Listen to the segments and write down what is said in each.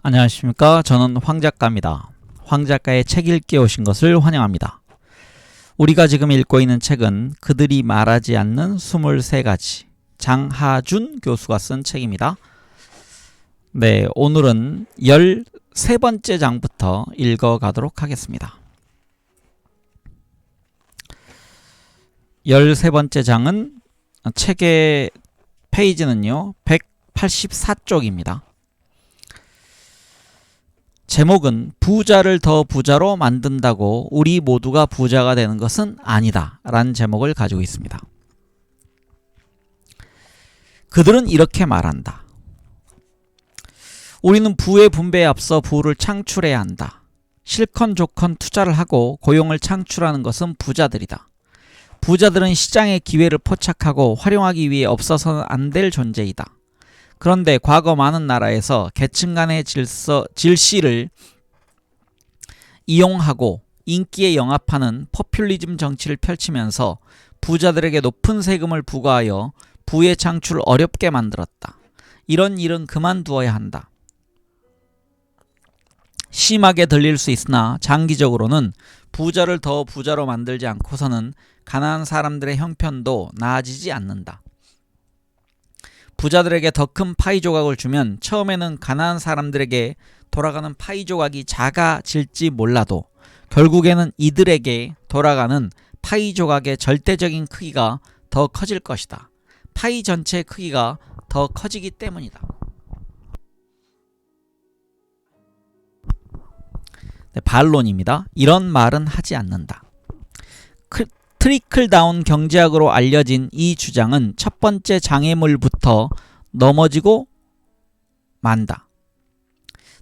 안녕하십니까. 저는 황 작가입니다. 황 작가의 책 읽기에 오신 것을 환영합니다. 우리가 지금 읽고 있는 책은 그들이 말하지 않는 23가지, 장하준 교수가 쓴 책입니다. 네, 오늘은 13번째 장부터 읽어가도록 하겠습니다. 13번째 장은 책의 페이지는요 184쪽입니다. 제목은 부자를 더 부자로 만든다고 우리 모두가 부자가 되는 것은 아니다 라는 제목을 가지고 있습니다. 그들은 이렇게 말한다. 우리는 부의 분배에 앞서 부를 창출해야 한다. 실컷 좋건 투자를 하고 고용을 창출하는 것은 부자들이다. 부자들은 시장의 기회를 포착하고 활용하기 위해 없어서는 안 될 존재이다. 그런데 과거 많은 나라에서 계층 간의 질시를 이용하고 인기에 영합하는 포퓰리즘 정치를 펼치면서 부자들에게 높은 세금을 부과하여 부의 창출을 어렵게 만들었다. 이런 일은 그만두어야 한다. 심하게 들릴 수 있으나 장기적으로는 부자를 더 부자로 만들지 않고서는 가난한 사람들의 형편도 나아지지 않는다. 부자들에게 더 큰 파이 조각을 주면 처음에는 가난한 사람들에게 돌아가는 파이 조각이 작아질지 몰라도 결국에는 이들에게 돌아가는 파이 조각의 절대적인 크기가 더 커질 것이다. 파이 전체의 크기가 더 커지기 때문이다. 네, 반론입니다. 이런 말은 하지 않는다. 트리클 다운 경제학으로 알려진 이 주장은 첫 번째 장애물부터 넘어지고 만다.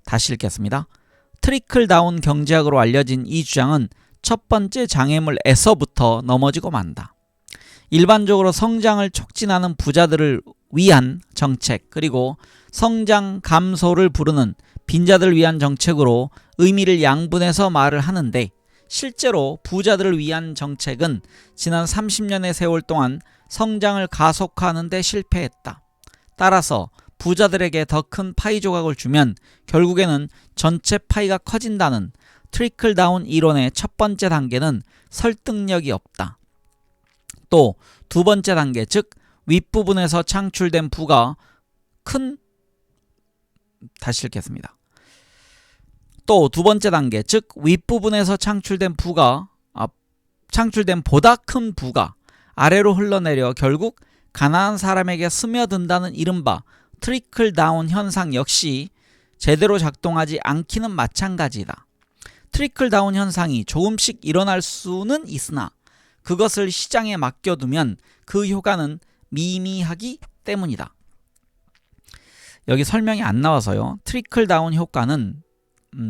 다시 읽겠습니다. 트리클 다운 경제학으로 알려진 이 주장은 첫 번째 장애물에서부터 넘어지고 만다. 일반적으로 성장을 촉진하는 부자들을 위한 정책, 그리고 성장 감소를 부르는 빈자들을 위한 정책으로 의미를 양분해서 말을 하는데, 실제로 부자들을 위한 정책은 지난 30년의 세월 동안 성장을 가속화하는 데 실패했다. 따라서 부자들에게 더 큰 파이 조각을 주면 결국에는 전체 파이가 커진다는 트리클 다운 이론의 첫 번째 단계는 설득력이 없다. 또 두 번째 단계, 즉 윗부분에서 창출된 부가 다시 읽겠습니다. 또 두 번째 단계, 즉 윗부분에서 창출된 보다 큰 부가 아래로 흘러내려 결국 가난한 사람에게 스며든다는 이른바 트리클 다운 현상 역시 제대로 작동하지 않기는 마찬가지다. 트리클 다운 현상이 조금씩 일어날 수는 있으나 그것을 시장에 맡겨두면 그 효과는 미미하기 때문이다. 여기 설명이 안 나와서요. 트리클 다운 효과는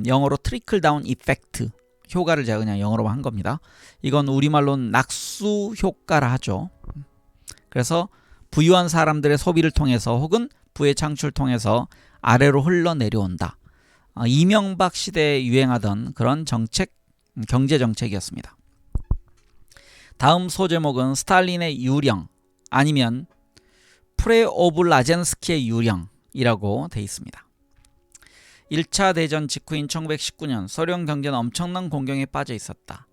영어로 트리클 다운 이펙트, 효과를 제가 그냥 영어로 한 겁니다. 이건 우리말로는 낙수 효과라 하죠. 그래서 부유한 사람들의 소비를 통해서 혹은 부의 창출을 통해서 아래로 흘러내려온다. 이명박 시대에 유행하던 그런 경제 정책이었습니다. 다음 소제목은 스탈린의 유령 아니면 프레오블라젠스키의 유령이라고 되어 있습니다. 1차 대전 직후인 1919년 소련 경제는 엄청난 공경에 빠져 있었다.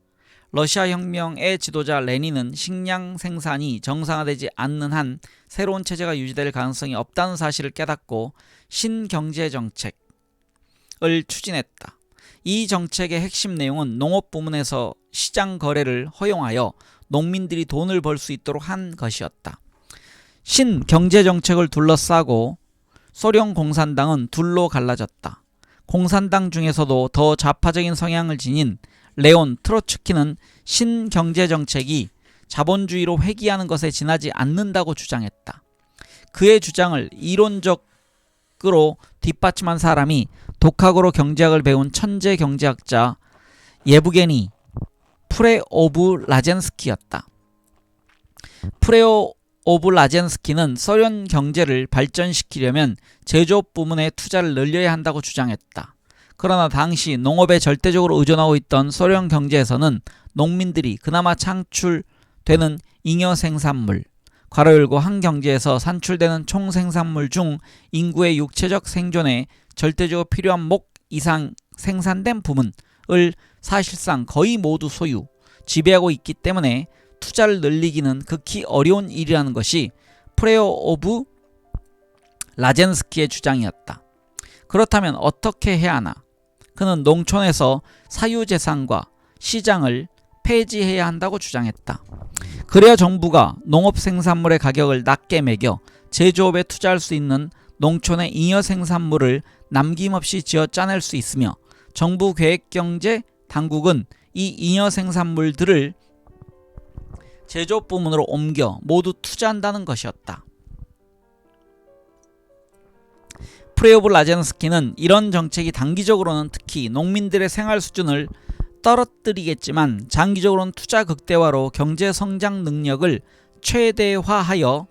러시아 혁명의 지도자 레닌은 식량 생산이 정상화되지 않는 한 새로운 체제가 유지될 가능성이 없다는 사실을 깨닫고 신경제정책을 추진했다. 이 정책의 핵심 내용은 농업 부문에서 시장 거래를 허용하여 농민들이 돈을 벌 수 있도록 한 것이었다. 신경제정책을 둘러싸고 소련 공산당은 둘로 갈라졌다. 공산당 중에서도 더 좌파적인 성향을 지닌 레온 트로츠키는 신경제정책이 자본주의로 회귀하는 것에 지나지 않는다고 주장했다. 그의 주장을 이론적으로 뒷받침한 사람이 독학으로 경제학을 배운 천재 경제학자 예브게니 프레오블라젠스키였다. 프레오블라젠스키는 소련 경제를 발전시키려면 제조업 부문에 투자를 늘려야 한다고 주장했다. 그러나 당시 농업에 절대적으로 의존하고 있던 소련 경제에서는 농민들이 그나마 창출되는 잉여 생산물, 괄호 열고 한 경제에서 산출되는 총 생산물 중 인구의 육체적 생존에 절대적으로 필요한 목 이상 생산된 부문을 사실상 거의 모두 소유, 지배하고 있기 때문에 투자를 늘리기는 극히 어려운 일이라는 것이 프레오브 라젠스키의 주장이었다. 그렇다면 어떻게 해야 하나? 그는 농촌에서 사유재산과 시장을 폐지해야 한다고 주장했다. 그래야 정부가 농업 생산물의 가격을 낮게 매겨 제조업에 투자할 수 있는 농촌의 잉여 생산물을 남김없이 쥐어 짜낼 수 있으며 정부 계획경제 당국은 이 잉여 생산물들을 제조업 부문으로 옮겨 모두 투자한다는 것이었다. 프레오브 라젠스키는 이런 정책이 단기적으로는 특히 농민들의 생활 수준을 떨어뜨리겠지만 장기적으로는 투자 극대화로 경제 성장 능력을 최대화하여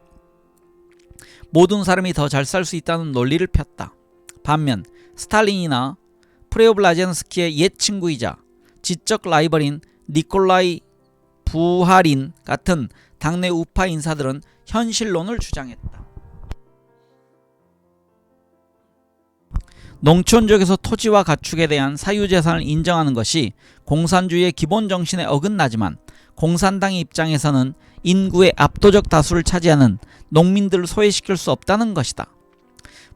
모든 사람이 더 잘 살 수 있다는 논리를 폈다. 반면 스탈린이나 프레오브 라젠스키의 옛 친구이자 지적 라이벌인 니콜라이 부하린 같은 당내 우파 인사들은 현실론을 주장했다. 농촌 지역에서 토지와 가축에 대한 사유재산을 인정하는 것이 공산주의의 기본 정신에 어긋나지만 공산당의 입장에서는 인구의 압도적 다수를 차지하는 농민들을 소외시킬 수 없다는 것이다.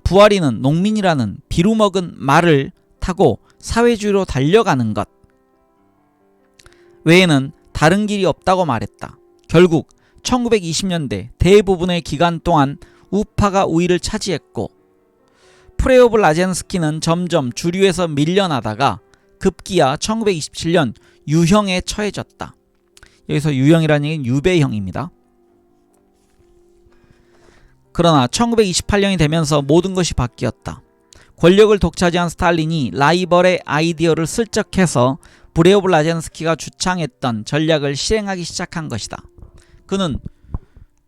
부하린은 농민이라는 비루먹은 말을 타고 사회주의로 달려가는 것 외에는 다른 길이 없다고 말했다. 결국 1920년대 대부분의 기간 동안 우파가 우위를 차지했고 프레오브 라젠스키는 점점 주류에서 밀려나다가 급기야 1927년 유형에 처해졌다. 여기서 유형이라는 얘기는 유배형입니다. 그러나 1928년이 되면서 모든 것이 바뀌었다. 권력을 독차지한 스탈린이 라이벌의 아이디어를 슬쩍해서 프레오브 라젠스키가 주창했던 전략을 실행하기 시작한 것이다. 그는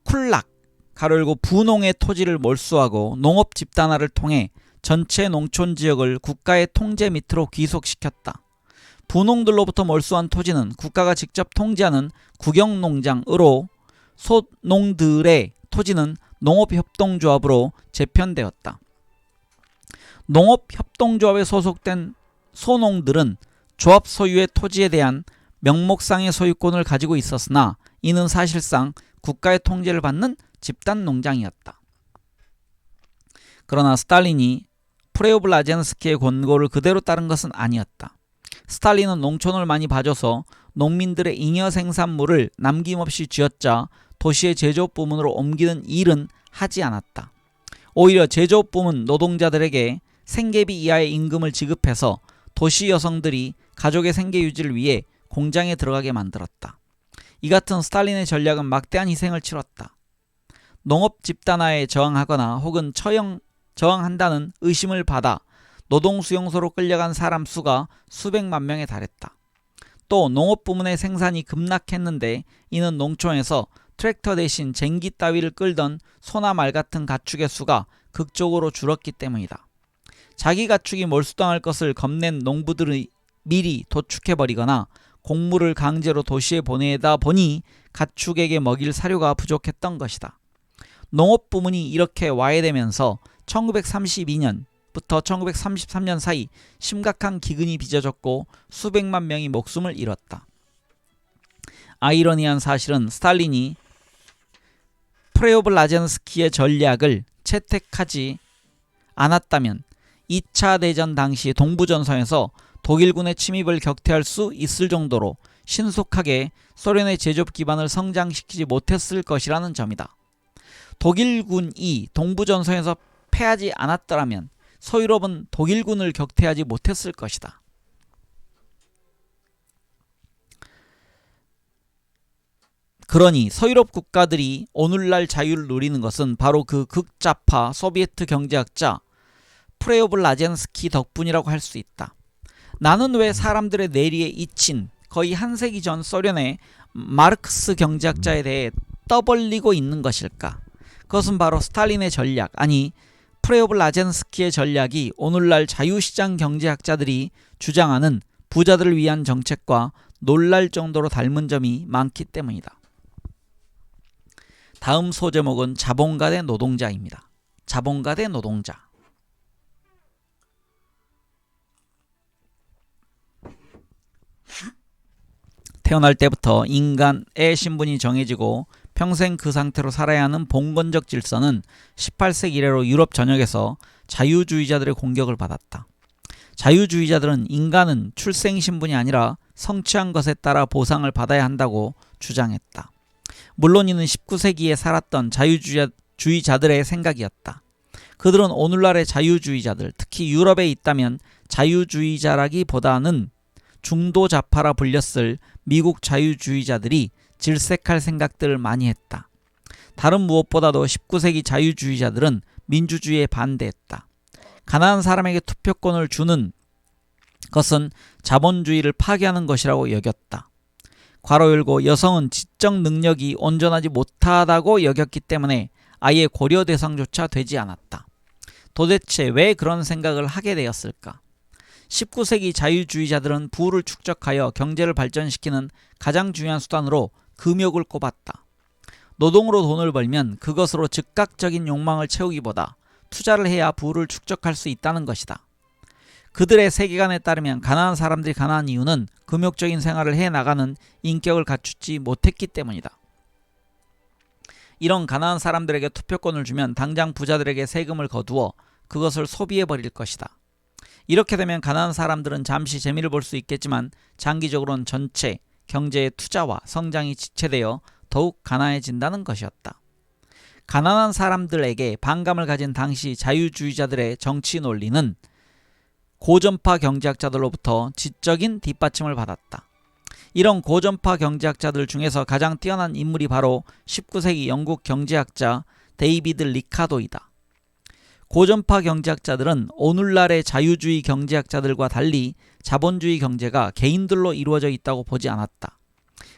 쿨락 가로열고 분홍의 토지를 몰수하고 농업 집단화를 통해 전체 농촌 지역을 국가의 통제 밑으로 귀속시켰다. 분홍들로부터 몰수한 토지는 국가가 직접 통제하는 국영농장으로 소농들의 토지는 농업협동조합으로 재편되었다. 농업협동조합에 소속된 소농들은 조합 소유의 토지에 대한 명목상의 소유권을 가지고 있었으나 이는 사실상 국가의 통제를 받는 집단 농장이었다. 그러나 스탈린이 프레오브 라젠스키의 권고를 그대로 따른 것은 아니었다. 스탈린은 농촌을 많이 봐줘서 농민들의 잉여 생산물을 남김없이 쥐어짜 도시의 제조업 부문으로 옮기는 일은 하지 않았다. 오히려 제조업 부문 노동자들에게 생계비 이하의 임금을 지급해서 도시 여성들이 가족의 생계 유지를 위해 공장에 들어가게 만들었다. 이 같은 스탈린의 전략은 막대한 희생을 치렀다. 농업 집단화에 저항하거나 혹은 저항한다는 의심을 받아 노동수용소로 끌려간 사람 수가 수백만 명에 달했다. 또 농업 부문의 생산이 급락했는데 이는 농촌에서 트랙터 대신 쟁기 따위를 끌던 소나 말 같은 가축의 수가 극적으로 줄었기 때문이다. 자기 가축이 몰수당할 것을 겁낸 농부들이 미리 도축해버리거나 곡물을 강제로 도시에 보내다 보니 가축에게 먹일 사료가 부족했던 것이다. 농업 부문이 이렇게 와해되면서 1932년부터 1933년 사이 심각한 기근이 빚어졌고 수백만 명이 목숨을 잃었다. 아이러니한 사실은 스탈린이 프레오브 라젠스키의 전략을 채택하지 않았다면 2차 대전 당시 동부전선에서 독일군의 침입을 격퇴할 수 있을 정도로 신속하게 소련의 제조업 기반을 성장시키지 못했을 것이라는 점이다. 독일군이 동부전선에서 패하지 않았더라면 서유럽은 독일군을 격퇴하지 못했을 것이다. 그러니 서유럽 국가들이 오늘날 자유를 누리는 것은 바로 그 극좌파 소비에트 경제학자 프레오브 라젠스키 덕분이라고 할 수 있다. 나는 왜 사람들의 내리에 잊힌 거의 한 세기 전 소련의 마르크스 경제학자에 대해 떠벌리고 있는 것일까? 그것은 바로 스탈린의 전략, 아니 프레오브 라젠스키의 전략이 오늘날 자유시장 경제학자들이 주장하는 부자들을 위한 정책과 놀랄 정도로 닮은 점이 많기 때문이다. 다음 소제목은 자본가 대 노동자입니다. 자본가 대 노동자. 태어날 때부터 인간의 신분이 정해지고 평생 그 상태로 살아야 하는 봉건적 질서는 18세기 이래로 유럽 전역에서 자유주의자들의 공격을 받았다. 자유주의자들은 인간은 출생 신분이 아니라 성취한 것에 따라 보상을 받아야 한다고 주장했다. 물론 이는 19세기에 살았던 자유주의자들의 생각이었다. 그들은 오늘날의 자유주의자들, 특히 유럽에 있다면 자유주의자라기보다는 중도좌파라 불렸을 미국 자유주의자들이 질색할 생각들을 많이 했다. 다른 무엇보다도 19세기 자유주의자들은 민주주의에 반대했다. 가난한 사람에게 투표권을 주는 것은 자본주의를 파괴하는 것이라고 여겼다. 괄호 열고 여성은 지적 능력이 온전하지 못하다고 여겼기 때문에 아예 고려 대상조차 되지 않았다. 도대체 왜 그런 생각을 하게 되었을까? 19세기 자유주의자들은 부를 축적하여 경제를 발전시키는 가장 중요한 수단으로 금욕을 꼽았다. 노동으로 돈을 벌면 그것으로 즉각적인 욕망을 채우기보다 투자를 해야 부를 축적할 수 있다는 것이다. 그들의 세계관에 따르면 가난한 사람들이 가난한 이유는 금욕적인 생활을 해나가는 인격을 갖추지 못했기 때문이다. 이런 가난한 사람들에게 투표권을 주면 당장 부자들에게 세금을 거두어 그것을 소비해버릴 것이다. 이렇게 되면 가난한 사람들은 잠시 재미를 볼 수 있겠지만 장기적으로는 전체 경제의 투자와 성장이 지체되어 더욱 가난해진다는 것이었다. 가난한 사람들에게 반감을 가진 당시 자유주의자들의 정치 논리는 고전파 경제학자들로부터 지적인 뒷받침을 받았다. 이런 고전파 경제학자들 중에서 가장 뛰어난 인물이 바로 19세기 영국 경제학자 데이비드 리카도이다. 고전파 경제학자들은 오늘날의 자유주의 경제학자들과 달리 자본주의 경제가 개인들로 이루어져 있다고 보지 않았다.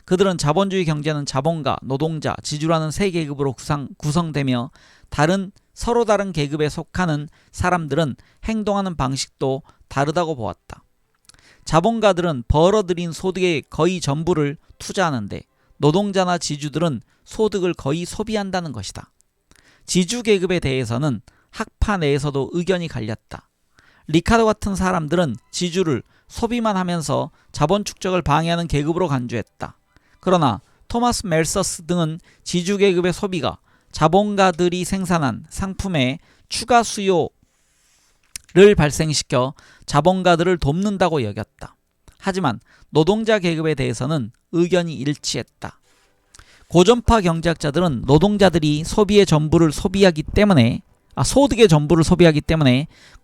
그들은 자본주의 경제는 자본가, 노동자, 지주라는 세 계급으로 구성되며 서로 다른 계급에 속하는 사람들은 행동하는 방식도 다르다고 보았다. 자본가들은 벌어들인 소득의 거의 전부를 투자하는데 노동자나 지주들은 소득을 거의 소비한다는 것이다. 지주 계급에 대해서는 학파 내에서도 의견이 갈렸다. 리카도 같은 사람들은 지주를 소비만 하면서 자본 축적을 방해하는 계급으로 간주했다. 그러나 토마스 멜서스 등은 지주 계급의 소비가 자본가들이 생산한 상품의 추가 수요를 발생시켜 자본가들을 돕는다고 여겼다. 하지만 노동자 계급에 대해서는 의견이 일치했다. 고전파 경제학자들은 노동자들이 소득의 전부를 소비하기 때문에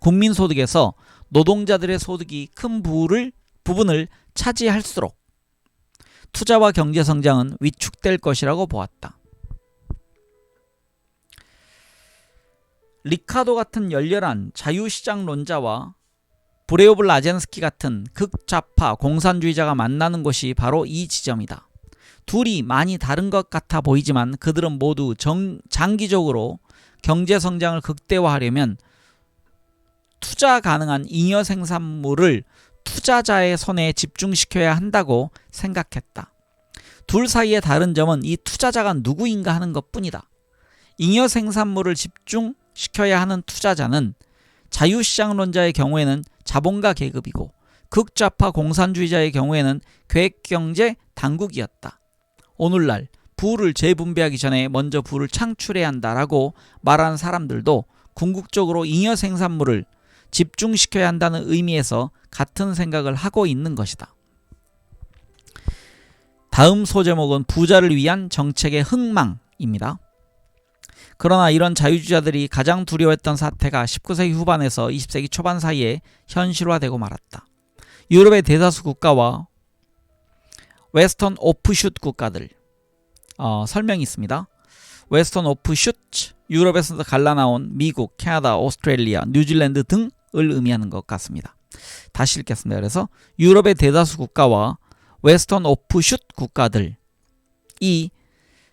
국민 소득에서 노동자들의 소득이 큰 부분을 차지할수록 투자와 경제 성장은 위축될 것이라고 보았다. 리카도 같은 열렬한 자유시장론자와 브레오브 라젠스키 같은 극좌파 공산주의자가 만나는 곳이 바로 이 지점이다. 둘이 많이 다른 것 같아 보이지만 그들은 모두 장기적으로 경제 성장을 극대화하려면 투자 가능한 잉여 생산물을 투자자의 손에 집중시켜야 한다고 생각했다. 둘 사이의 다른 점은 이 투자자가 누구인가 하는 것뿐이다. 잉여 생산물을 집중시켜야 하는 투자자는 자유시장론자의 경우에는 자본가 계급이고 극좌파 공산주의자의 경우에는 계획경제 당국이었다. 오늘날 부를 재분배하기 전에 먼저 부를 창출해야 한다라고 말하는 사람들도 궁극적으로 잉여 생산물을 집중시켜야 한다는 의미에서 같은 생각을 하고 있는 것이다. 다음 소제목은 부자를 위한 정책의 흥망입니다. 그러나 이런 자유주의자들이 가장 두려워했던 사태가 19세기 후반에서 20세기 초반 사이에 현실화되고 말았다. 유럽의 대다수 국가와 웨스턴 오프슛 국가들, 설명이 있습니다. 웨스턴 오프슛, 유럽에서 갈라나온 미국, 캐나다, 오스트레일리아, 뉴질랜드 등을 의미하는 것 같습니다. 다시 읽겠습니다. 그래서 유럽의 대다수 국가와 웨스턴 오프슛 국가들이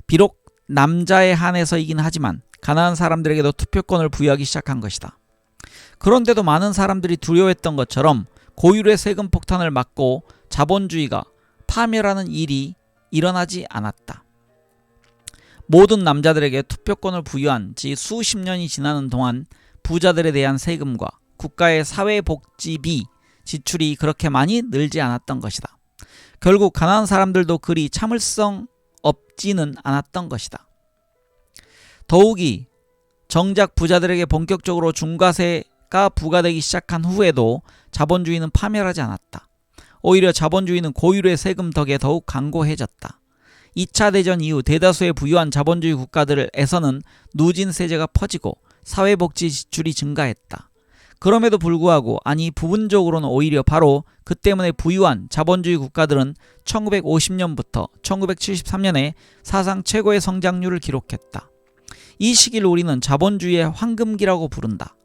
비록 남자에 한해서이긴 하지만 가난한 사람들에게도 투표권을 부여하기 시작한 것이다. 그런데도 많은 사람들이 두려워했던 것처럼 고율의 세금 폭탄을 막고 자본주의가 파멸하는 일이 일어나지 않았다. 모든 남자들에게 투표권을 부여한 지 수십 년이 지나는 동안 부자들에 대한 세금과 국가의 사회복지비 지출이 그렇게 많이 늘지 않았던 것이다. 결국 가난한 사람들도 그리 참을성 없지는 않았던 것이다. 더욱이 정작 부자들에게 본격적으로 중과세가 부과되기 시작한 후에도 자본주의는 파멸하지 않았다. 오히려 자본주의는 고율의 세금 덕에 더욱 강고해졌다. 2차 대전 이후 대다수의 부유한 자본주의 국가들에서는 누진세제가 퍼지고 사회복지 지출이 증가했다. 그럼에도 불구하고, 아니 부분적으로는 오히려 바로 그 때문에 부유한 자본주의 국가들은 1950년부터 1973년에 사상 최고의 성장률을 기록했다. 이 시기를 우리는 자본주의의 황금기라고 부른다.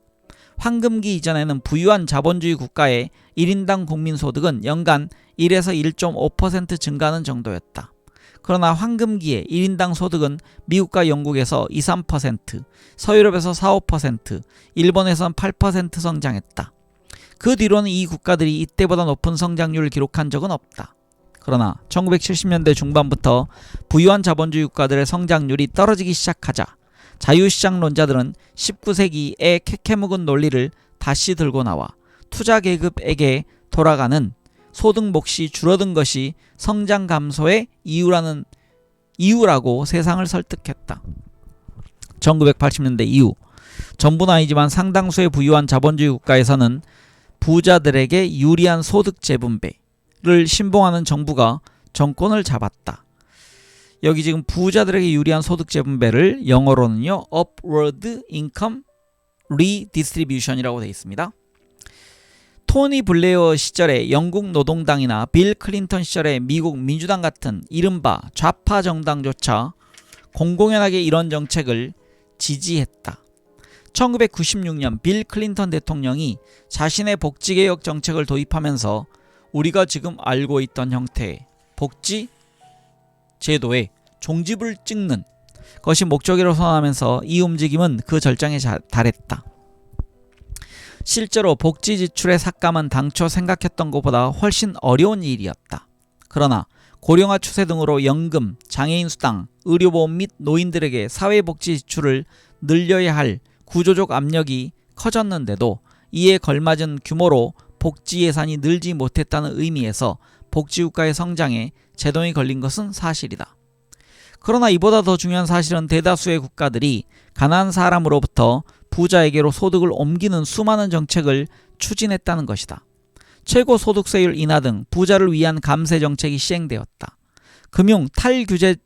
황금기 이전에는 부유한 자본주의 국가의 1인당 국민소득은 연간 1에서 1.5% 증가하는 정도였다. 그러나 황금기의 1인당 소득은 미국과 영국에서 2, 3%, 서유럽에서 4, 5%, 일본에선 8% 성장했다. 그 뒤로는 이 국가들이 이때보다 높은 성장률을 기록한 적은 없다. 그러나 1970년대 중반부터 부유한 자본주의 국가들의 성장률이 떨어지기 시작하자 자유시장론자들은 19세기의 캐캐묵은 논리를 다시 들고 나와 투자 계급에게 돌아가는 소득 몫이 줄어든 것이 성장 감소의 이유라고 세상을 설득했다. 1980년대 이후 전부는 아니지만 상당수의 부유한 자본주의 국가에서는 부자들에게 유리한 소득 재분배를 신봉하는 정부가 정권을 잡았다. 여기 지금 부자들에게 유리한 소득 재분배를 영어로는요 upward income redistribution이라고 되어 있습니다. 토니 블레어 시절의 영국 노동당이나 빌 클린턴 시절의 미국 민주당 같은 이른바 좌파 정당조차 공공연하게 이런 정책을 지지했다. 1996년 빌 클린턴 대통령이 자신의 복지개혁 정책을 도입하면서 우리가 지금 알고 있던 형태의 복지 제도에 종집을 찍는 것이 목적이라고 선언하면서 이 움직임은 그 절정에 달했다. 실제로 복지 지출의 삭감은 당초 생각했던 것보다 훨씬 어려운 일이었다. 그러나 고령화 추세 등으로 연금, 장애인 수당, 의료보험 및 노인들에게 사회복지 지출을 늘려야 할 구조적 압력이 커졌는데도 이에 걸맞은 규모로 복지 예산이 늘지 못했다는 의미에서 복지국가의 성장에 제동이 걸린 것은 사실이다. 그러나 이보다 더 중요한 사실은 대다수의 국가들이 가난한 사람으로부터 부자에게로 소득을 옮기는 수많은 정책을 추진했다는 것이다. 최고 소득세율 인하 등 부자를 위한 감세 정책이 시행되었다. 금융 탈규제에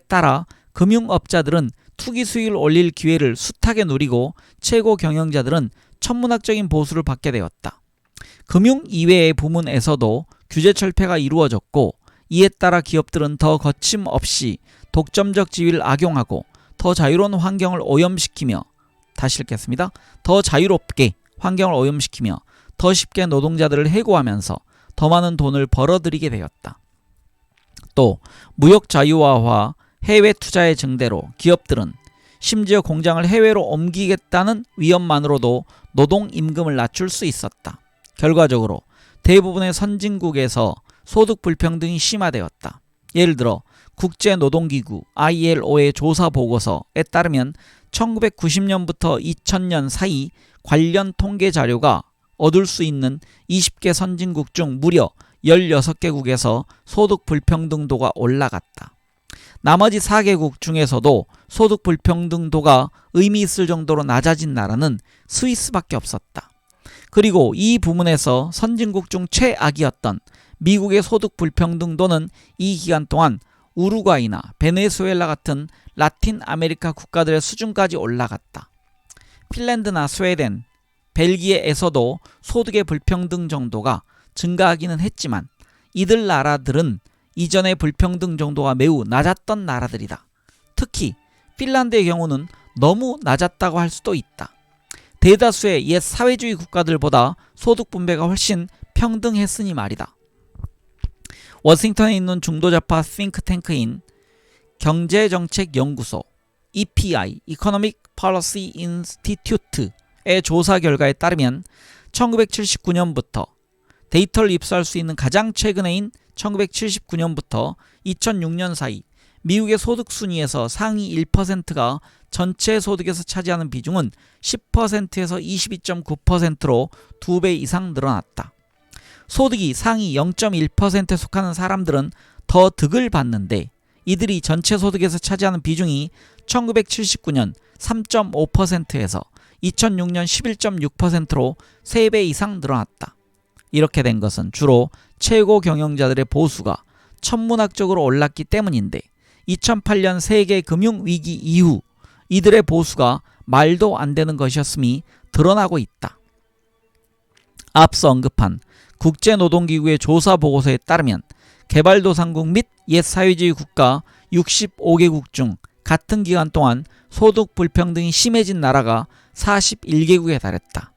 따라 금융업자들은 투기 수익을 올릴 기회를 숱하게 누리고 최고 경영자들은 천문학적인 보수를 받게 되었다. 금융 이외의 부문에서도 규제 철폐가 이루어졌고 이에 따라 기업들은 더 거침없이 독점적 지위를 악용하고 더 자유로운 환경을 오염시키며 다시 읽겠습니다. 더 자유롭게 환경을 오염시키며 더 쉽게 노동자들을 해고하면서 더 많은 돈을 벌어들이게 되었다. 또 무역 자유화와 해외 투자의 증대로 기업들은 심지어 공장을 해외로 옮기겠다는 위험만으로도 노동 임금을 낮출 수 있었다. 결과적으로 대부분의 선진국에서 소득 불평등이 심화되었다. 예를 들어 국제노동기구 ILO의 조사 보고서에 따르면 1990년부터 2000년 사이 관련 통계 자료가 얻을 수 있는 20개 선진국 중 무려 16개국에서 소득 불평등도가 올라갔다. 나머지 4개국 중에서도 소득 불평등도가 의미 있을 정도로 낮아진 나라는 스위스밖에 없었다. 그리고 이 부문에서 선진국 중 최악이었던 미국의 소득 불평등도는 이 기간 동안 우루과이나 베네수엘라 같은 라틴 아메리카 국가들의 수준까지 올라갔다. 핀란드나 스웨덴, 벨기에에서도 소득의 불평등 정도가 증가하기는 했지만 이들 나라들은 이전의 불평등 정도가 매우 낮았던 나라들이다. 특히 핀란드의 경우는 너무 낮았다고 할 수도 있다. 대다수의 옛 사회주의 국가들보다 소득 분배가 훨씬 평등했으니 말이다. 워싱턴에 있는 중도좌파 싱크탱크인 경제정책연구소 EPI (Economic Policy Institute의 조사 결과에 따르면 1979년부터 데이터를 입수할 수 있는 가장 최근해인 1979년부터 2006년 사이 미국의 소득 순위에서 상위 1%가 전체 소득에서 차지하는 비중은 10%에서 22.9%로 2배 이상 늘어났다. 소득이 상위 0.1%에 속하는 사람들은 더 득을 받는데 이들이 전체 소득에서 차지하는 비중이 1979년 3.5%에서 2006년 11.6%로 3배 이상 늘어났다. 이렇게 된 것은 주로 최고 경영자들의 보수가 천문학적으로 올랐기 때문인데 2008년 세계 금융위기 이후 이들의 보수가 말도 안 되는 것이었음이 드러나고 있다. 앞서 언급한 국제노동기구의 조사 보고서에 따르면 개발도상국 및 옛사회주의 국가 65개국 중 같은 기간 동안 소득 불평등이 심해진 나라가 41개국에 달했다.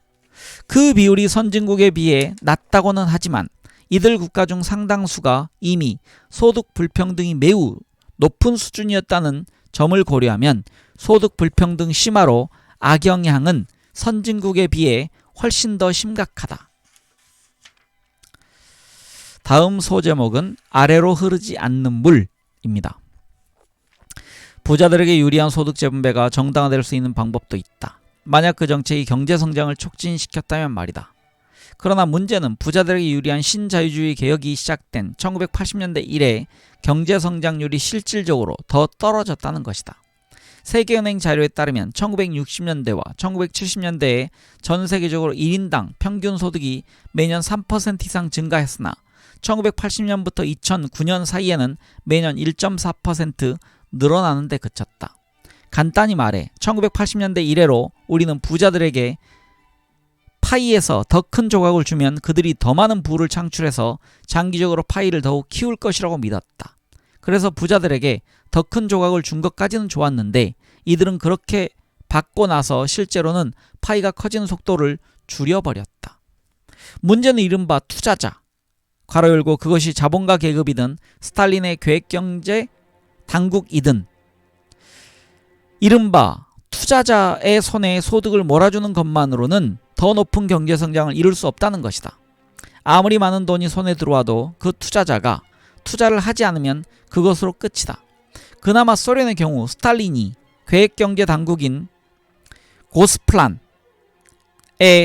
그 비율이 선진국에 비해 낮다고는 하지만 이들 국가 중 상당수가 이미 소득 불평등이 매우 높은 수준이었다는 점을 고려하면 소득 불평등 심화로 악영향은 선진국에 비해 훨씬 더 심각하다. 다음 소제목은 아래로 흐르지 않는 물입니다. 부자들에게 유리한 소득 재분배가 정당화될 수 있는 방법도 있다. 만약 그 정책이 경제성장을 촉진시켰다면 말이다. 그러나 문제는 부자들에게 유리한 신자유주의 개혁이 시작된 1980년대 이래 경제성장률이 실질적으로 더 떨어졌다는 것이다. 세계은행 자료에 따르면 1960년대와 1970년대에 전 세계적으로 1인당 평균 소득이 매년 3% 이상 증가했으나 1980년부터 2009년 사이에는 매년 1.4% 늘어나는 데 그쳤다. 간단히 말해 1980년대 이래로 우리는 부자들에게 파이에서 더 큰 조각을 주면 그들이 더 많은 부를 창출해서 장기적으로 파이를 더욱 키울 것이라고 믿었다. 그래서 부자들에게 더 큰 조각을 준 것까지는 좋았는데 이들은 그렇게 받고 나서 실제로는 파이가 커지는 속도를 줄여버렸다. 문제는 이른바 투자자, 괄호 열고 그것이 자본가 계급이든 스탈린의 계획경제 당국이든 이른바 투자자의 손에 소득을 몰아주는 것만으로는 더 높은 경제성장을 이룰 수 없다는 것이다. 아무리 많은 돈이 손에 들어와도 그 투자자가 투자를 하지 않으면 그것으로 끝이다. 그나마 소련의 경우 스탈린이 계획경제 당국인 고스플란에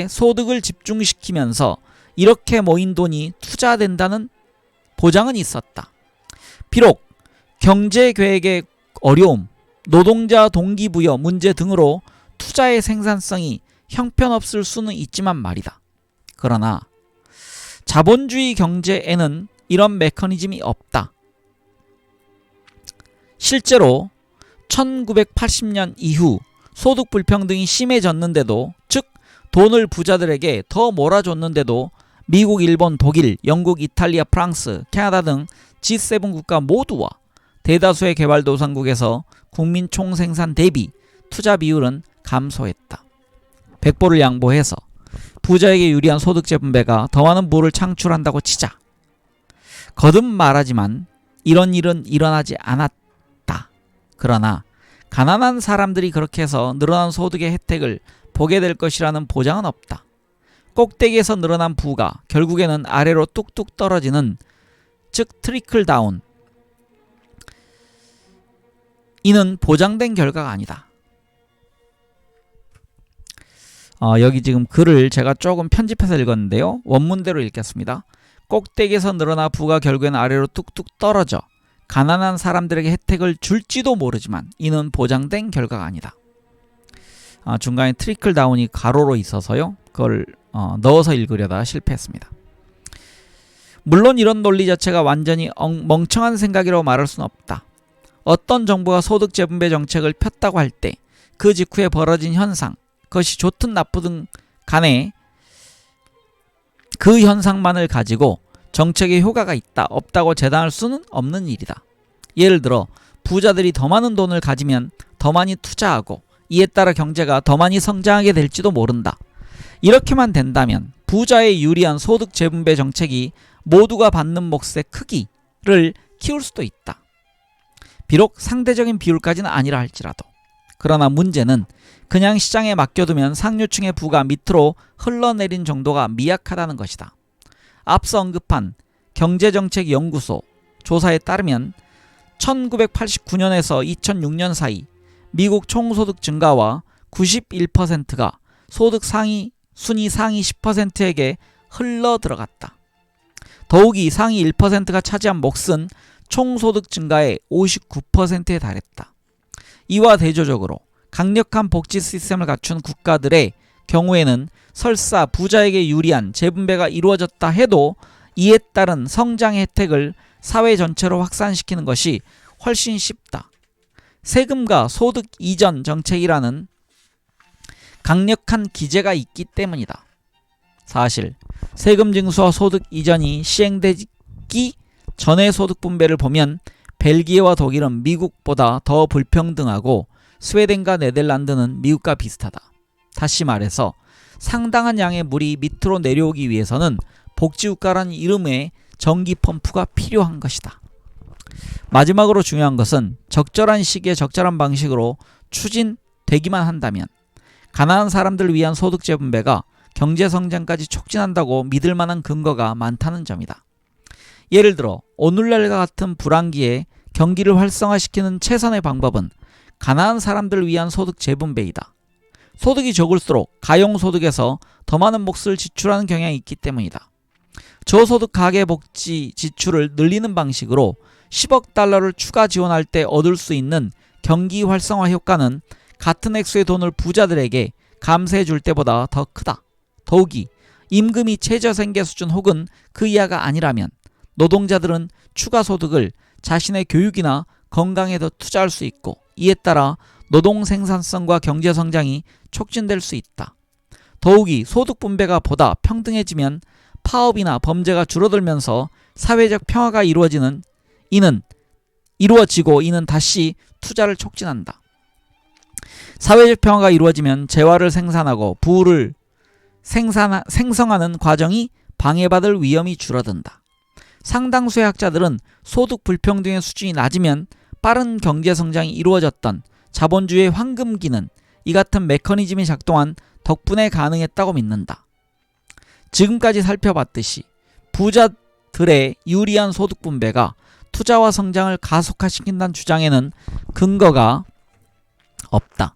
소득을 집중시키면서 이렇게 모인 돈이 투자된다는 보장은 있었다. 비록 경제계획의 어려움, 노동자 동기부여 문제 등으로 투자의 생산성이 형편없을 수는 있지만 말이다. 그러나 자본주의 경제에는 이런 메커니즘이 없다. 실제로 1980년 이후 소득 불평등이 심해졌는데도, 즉 돈을 부자들에게 더 몰아줬는데도 미국, 일본, 독일, 영국, 이탈리아, 프랑스, 캐나다 등 G7 국가 모두와 대다수의 개발도상국에서 국민 총생산 대비 투자 비율은 감소했다. 백보를 양보해서 부자에게 유리한 소득 재분배가 더 많은 부를 창출한다고 치자. 거듭 말하지만 이런 일은 일어나지 않았다. 그러나 가난한 사람들이 그렇게 해서 늘어난 소득의 혜택을 보게 될 것이라는 보장은 없다. 꼭대기에서 늘어난 부가 결국에는 아래로 뚝뚝 떨어지는, 즉 트리클 다운, 이는 보장된 결과가 아니다. 여기 지금 글을 제가 조금 편집해서 읽었는데요. 원문대로 읽겠습니다. 꼭대기에서 늘어나 부가 결국에는 아래로 뚝뚝 떨어져 가난한 사람들에게 혜택을 줄지도 모르지만 이는 보장된 결과가 아니다. 중간에 트리클 다운이 가로로 있어서요. 그걸 넣어서 읽으려다 실패했습니다. 물론 이런 논리 자체가 완전히 멍청한 생각이라고 말할 수는 없다. 어떤 정부가 소득 재분배 정책을 폈다고 할 때 그 직후에 벌어진 현상, 그것이 좋든 나쁘든 간에 그 현상만을 가지고 정책에 효과가 있다, 없다고 재단할 수는 없는 일이다. 예를 들어 부자들이 더 많은 돈을 가지면 더 많이 투자하고 이에 따라 경제가 더 많이 성장하게 될지도 모른다. 이렇게만 된다면 부자에 유리한 소득 재분배 정책이 모두가 받는 몫의 크기를 키울 수도 있다. 비록 상대적인 비율까지는 아니라 할지라도. 그러나 문제는 그냥 시장에 맡겨두면 상류층의 부가 밑으로 흘러내린 정도가 미약하다는 것이다. 앞서 언급한 경제정책연구소 조사에 따르면 1989년에서 2006년 사이 미국 총소득 증가와 91%가 소득 순위 상위 10%에게 흘러 들어갔다. 더욱이 상위 1%가 차지한 몫은 총소득 증가의 59%에 달했다. 이와 대조적으로 강력한 복지 시스템을 갖춘 국가들의 경우에는 설사 부자에게 유리한 재분배가 이루어졌다 해도 이에 따른 성장의 혜택을 사회 전체로 확산시키는 것이 훨씬 쉽다. 세금과 소득 이전 정책이라는 강력한 기제가 있기 때문이다. 사실 세금 징수와 소득 이전이 시행되기 전의 소득 분배를 보면 벨기에와 독일은 미국보다 더 불평등하고 스웨덴과 네덜란드는 미국과 비슷하다. 다시 말해서 상당한 양의 물이 밑으로 내려오기 위해서는 복지국가라는 이름의 전기 펌프가 필요한 것이다. 마지막으로 중요한 것은 적절한 시기에 적절한 방식으로 추진되기만 한다면 가난한 사람들을 위한 소득 재분배가 경제성장까지 촉진한다고 믿을 만한 근거가 많다는 점이다. 예를 들어 오늘날과 같은 불황기에 경기를 활성화시키는 최선의 방법은 가난한 사람들을 위한 소득 재분배이다. 소득이 적을수록 가용소득에서 더 많은 몫을 지출하는 경향이 있기 때문이다. 저소득 가계복지 지출을 늘리는 방식으로 10억 달러를 추가 지원할 때 얻을 수 있는 경기 활성화 효과는 같은 액수의 돈을 부자들에게 감세해 줄 때보다 더 크다. 더욱이 임금이 최저생계 수준 혹은 그 이하가 아니라면 노동자들은 추가 소득을 자신의 교육이나 건강에 더 투자할 수 있고 이에 따라 노동 생산성과 경제 성장이 촉진될 수 있다. 더욱이 소득 분배가 보다 평등해지면 파업이나 범죄가 줄어들면서 사회적 평화가 이루어지고 이는 다시 투자를 촉진한다. 사회적 평화가 이루어지면 재화를 생산하고 부를 생성하는 과정이 방해받을 위험이 줄어든다. 상당수의 학자들은 소득 불평등의 수준이 낮으면 빠른 경제 성장이 이루어졌던 자본주의의 황금기는 이 같은 메커니즘이 작동한 덕분에 가능했다고 믿는다. 지금까지 살펴봤듯이 부자들의 유리한 소득 분배가 투자와 성장을 가속화시킨다는 주장에는 근거가 없다.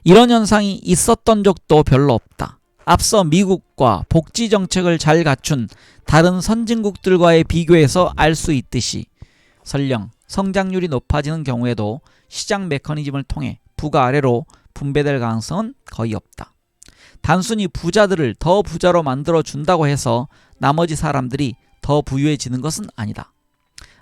이런 현상이 있었던 적도 별로 없다. 앞서 미국과 복지 정책을 잘 갖춘 다른 선진국들과의 비교에서 알 수 있듯이 설령 성장률이 높아지는 경우에도 시장 메커니즘을 통해 부가 아래로 분배될 가능성은 거의 없다. 단순히 부자들을 더 부자로 만들어 준다고 해서 나머지 사람들이 더 부유해지는 것은 아니다.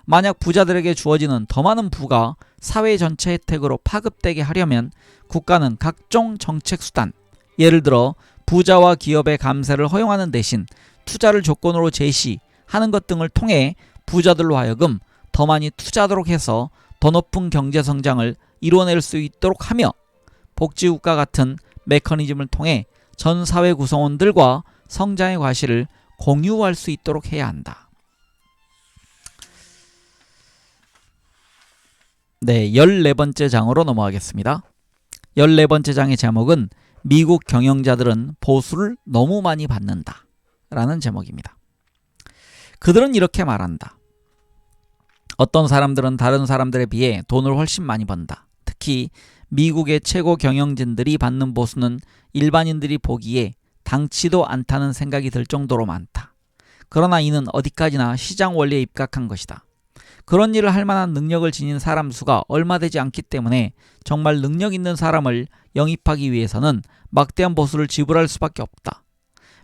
만약 부자들에게 주어지는 더 많은 부가 사회 전체 혜택으로 파급되게 하려면 국가는 각종 정책 수단, 예를 들어 부자와 기업의 감세를 허용하는 대신 투자를 조건으로 제시하는 것 등을 통해 부자들로 하여금 더 많이 투자하도록 해서 더 높은 경제 성장을 이루어낼 수 있도록 하며 복지국가 같은 메커니즘을 통해 전 사회 구성원들과 성장의 과실을 공유할 수 있도록 해야 한다. 네, 14번째 장으로 넘어가겠습니다. 14번째 장의 제목은 미국 경영자들은 보수를 너무 많이 받는다 라는 제목입니다. 그들은 이렇게 말한다. 어떤 사람들은 다른 사람들에 비해 돈을 훨씬 많이 번다. 특히 미국의 최고 경영진들이 받는 보수는 일반인들이 보기에 당치도 않다는 생각이 들 정도로 많다. 그러나 이는 어디까지나 시장 원리에 입각한 것이다. 그런 일을 할 만한 능력을 지닌 사람 수가 얼마 되지 않기 때문에 정말 능력 있는 사람을 영입하기 위해서는 막대한 보수를 지불할 수밖에 없다.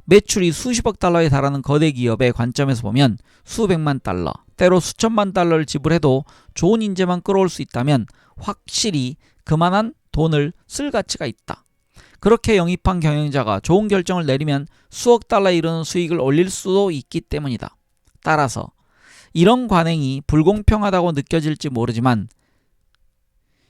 매출이 수십억 달러에 달하는 거대 기업의 관점에서 보면 수백만 달러, 때로 수천만 달러를 지불해도 좋은 인재만 끌어올 수 있다면 확실히 그만한 돈을 쓸 가치가 있다. 그렇게 영입한 경영자가 좋은 결정을 내리면 수억 달러에 이르는 수익을 올릴 수도 있기 때문이다. 따라서 이런 관행이 불공평하다고 느껴질지 모르지만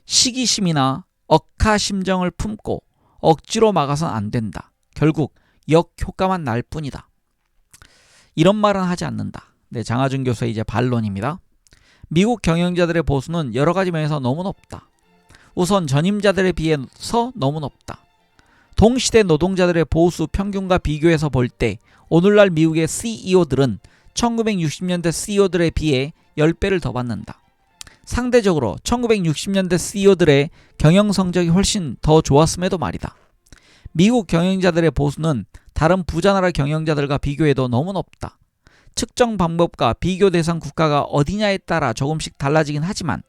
시기심이나 억하심정을 품고 억지로 막아선 안 된다. 결국 역효과만 날 뿐이다. 이런 말은 하지 않는다. 네, 장하준 교수의 이제 반론입니다. 미국 경영자들의 보수는 여러 가지 면에서 너무 높다. 우선 전임자들에 비해서 너무 높다. 동시대 노동자들의 보수 평균과 비교해서 볼 때 오늘날 미국의 CEO들은 1960년대 CEO들에 비해 10배를 더 받는다. 상대적으로 1960년대 CEO들의 경영 성적이 훨씬 더 좋았음에도 말이다. 미국 경영자들의 보수는 다른 부자나라 경영자들과 비교해도 너무 높다. 측정 방법과 비교 대상 국가가 어디냐에 따라 조금씩 달라지긴 하지만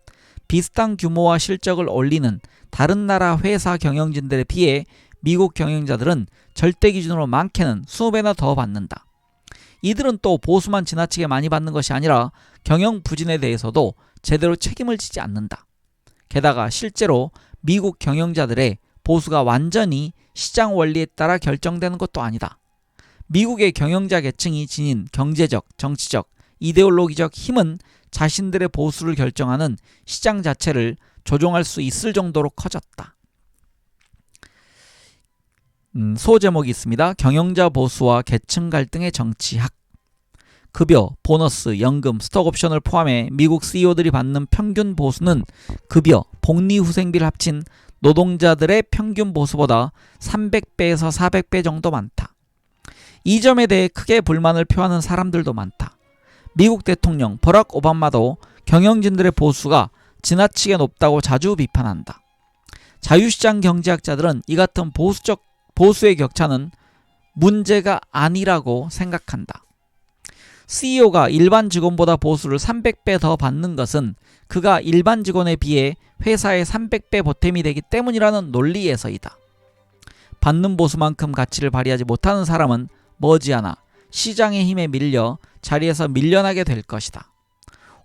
비슷한 규모와 실적을 올리는 다른 나라 회사 경영진들에 비해 미국 경영자들은 절대 기준으로 많게는 20배나 더 받는다. 이들은 또 보수만 지나치게 많이 받는 것이 아니라 경영 부진에 대해서도 제대로 책임을 지지 않는다. 게다가 실제로 미국 경영자들의 보수가 완전히 시장 원리에 따라 결정되는 것도 아니다. 미국의 경영자 계층이 지닌 경제적, 정치적, 이데올로기적 힘은 자신들의 보수를 결정하는 시장 자체를 조종할 수 있을 정도로 커졌다. 소제목이 있습니다. 경영자 보수와 계층 갈등의 정치학. 급여, 보너스, 연금, 스톡옵션을 포함해 미국 CEO들이 받는 평균 보수는 급여, 복리후생비를 합친 노동자들의 평균 보수보다 300배에서 400배 정도 많다. 이 점에 대해 크게 불만을 표하는 사람들도 많다. 미국 대통령 버락 오바마도 경영진들의 보수가 지나치게 높다고 자주 비판한다. 자유시장 경제학자들은 이 같은 보수의 격차는 문제가 아니라고 생각한다. CEO가 일반 직원보다 보수를 300배 더 받는 것은 그가 일반 직원에 비해 회사의 300배 보탬이 되기 때문이라는 논리에서이다. 받는 보수만큼 가치를 발휘하지 못하는 사람은 머지않아 시장의 힘에 밀려 자리에서 밀려나게 될 것이다.